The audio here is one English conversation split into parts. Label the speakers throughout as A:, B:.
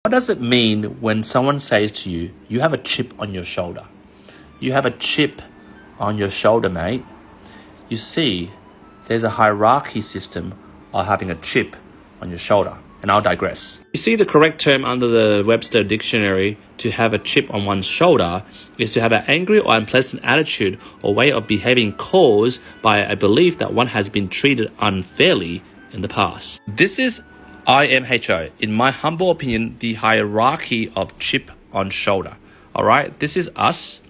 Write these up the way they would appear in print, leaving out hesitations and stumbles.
A: What does it mean when someone says to you, you have a chip on your shoulder? You have a chip on your shoulder, mate. You see, there's a hierarchy system of having a chip on your shoulder. And I'll digress. You see, the correct term under the Webster Dictionary to have a chip on one's shoulder is to have an angry or unpleasant attitude or way of behaving caused by a belief that one has been treated unfairly in the past. This is IMHO, in my humble opinion, the hierarchy of chip on shoulder. Alright, this is us.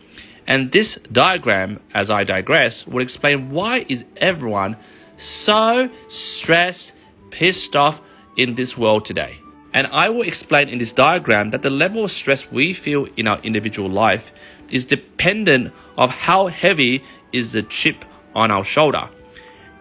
A: And this diagram, as I digress, will explain why is everyone so stressed, pissed off in this world today. And I will explain in this diagram that the level of stress we feel in our individual life is dependent of how heavy is the chip on our shoulder.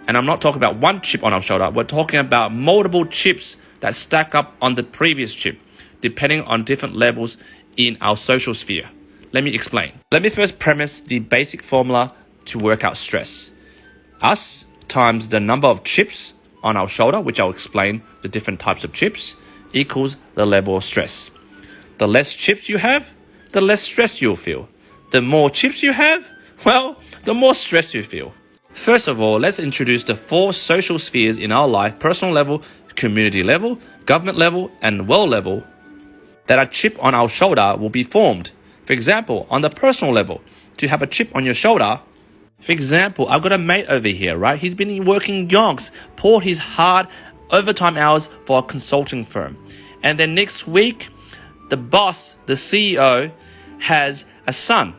A: And I'm not talking about one chip on our shoulder, we're talking about multiple chips that stack up on the previous chip, depending on different levels in our social sphere. Let me explain. Let me first premise the basic formula to work out stress. Us times the number of chips on our shoulder, which I'll explain the different types of chips, equals the level of stress. The less chips you have, the less stress you'll feel. The more chips you have, well, the more stress you feel. First of all, let's introduce the 4 social spheres in our life: personal level, community level, government level, and world level, that a chip on our shoulder will be formed. For example, on the personal level, to have a chip on your shoulder, for example, I've got a mate over here, right? He's been working yonks, poured his hard overtime hours for a consulting firm. And then next week, the boss, the CEO, has a son,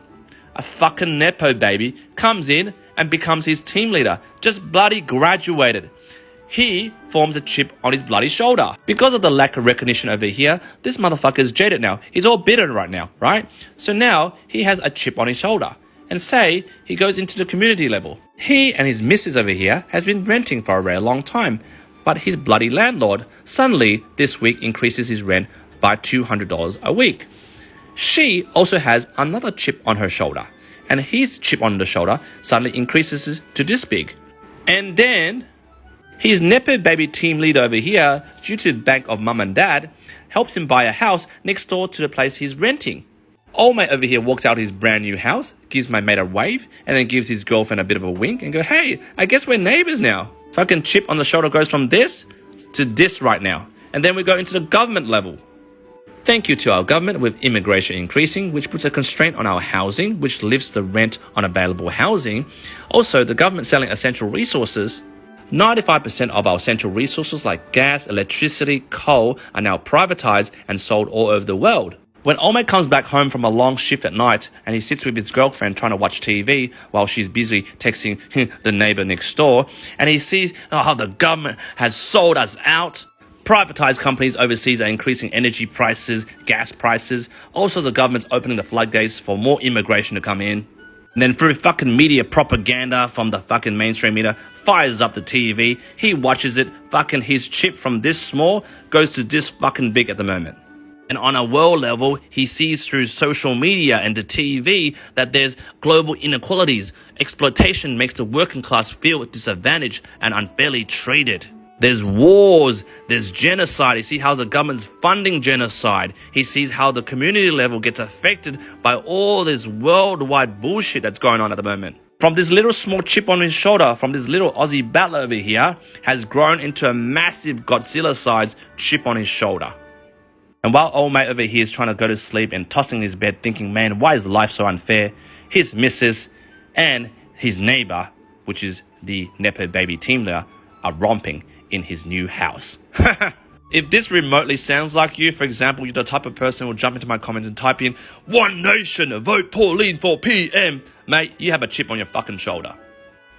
A: a fucking nepo baby, comes in and becomes his team leader, just bloody graduated. He forms a chip on his bloody shoulder. Because of the lack of recognition over here, this motherfucker is jaded now. He's all bitter right now, right? So now he has a chip on his shoulder. And say he goes into the community level. He and his missus over here has been renting for a very long time, but his bloody landlord suddenly this week increases his rent by $200 a week. She also has another chip on her shoulder, and his chip on the shoulder suddenly increases to this big. And then his nepo baby team leader over here, due to the bank of mum and dad, helps him buy a house next door to the place he's renting. Old mate over here walks out his brand new house, gives my mate a wave, and then gives his girlfriend a bit of a wink and go, hey, I guess we're neighbors now. Fucking chip on the shoulder goes from this to this right now. And then we go into the government level. Thank you to our government with immigration increasing, which puts a constraint on our housing, which lifts the rent on available housing. Also, the government selling essential resources. 95% of our essential resources like gas, electricity, coal are now privatized and sold all over the world. When old mate comes back home from a long shift at night and he sits with his girlfriend trying to watch TV while she's busy texting the neighbor next door, and he sees how the government has sold us out. Privatized companies overseas are increasing energy prices, gas prices. Also, the government's opening the floodgates for more immigration to come in. And then through fucking media propaganda from the fucking mainstream media, fires up the TV. He watches it. Fucking his chip from this small goes to this fucking big at the moment. And on a world level, he sees through social media and the TV that there's global inequalities. Exploitation makes the working class feel disadvantaged and unfairly treated. There's wars, there's genocide. He sees how the government's funding genocide. He sees how the community level gets affected by all this worldwide bullshit that's going on at the moment. From this little small chip on his shoulder, from this little Aussie battler over here, has grown into a massive Godzilla-sized chip on his shoulder. And while old mate over here is trying to go to sleep and tossing in his bed thinking, man, why is life so unfair? His missus and his neighbor, which is the nepo baby team leader, are romping in his new house. If this remotely sounds like you, for example, you're the type of person who will jump into my comments and type in, "One Nation, vote Pauline for PM," mate, you have a chip on your fucking shoulder.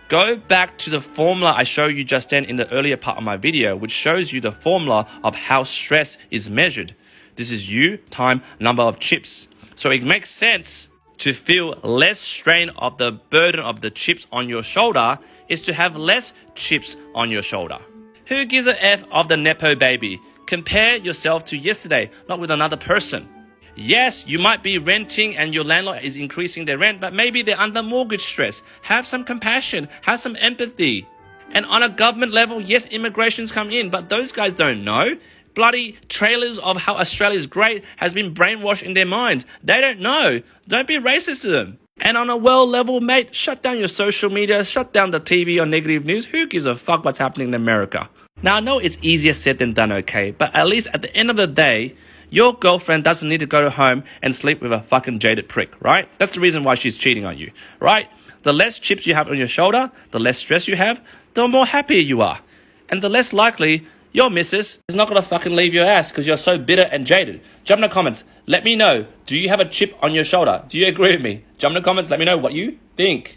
A: Go back to the formula I showed you just then in the earlier part of my video, which shows you the formula of how stress is measured. This is U time number of chips. So it makes sense to feel less strain of the burden of the chips on your shoulder is to have less chips on your shoulder. Who gives a F of the nepo baby? Compare yourself to yesterday, not with another person. Yes, you might be renting and your landlord is increasing their rent, but maybe they're under mortgage stress. Have some compassion, have some empathy. And on a government level, yes, immigrations come in, but those guys don't know. bloody trailers of how Australia is great has been brainwashed in their minds. They don't know. Don't be racist to them. And on a world level, mate, shut down your social media, shut down the TV or negative news. Who gives a fuck what's happening in America? Now, I know it's easier said than done, okay? But at least at the end of the day, your girlfriend doesn't need to go home and sleep with a fucking jaded prick, right? That's the reason why she's cheating on you, right? The less chips you have on your shoulder, the less stress you have, the more happier you are. And the less likely your missus is not going to fucking leave your ass because you're so bitter and jaded. Jump in the comments. Let me know. Do you have a chip on your shoulder? Do you agree with me? Jump in the comments. Let me know what you think.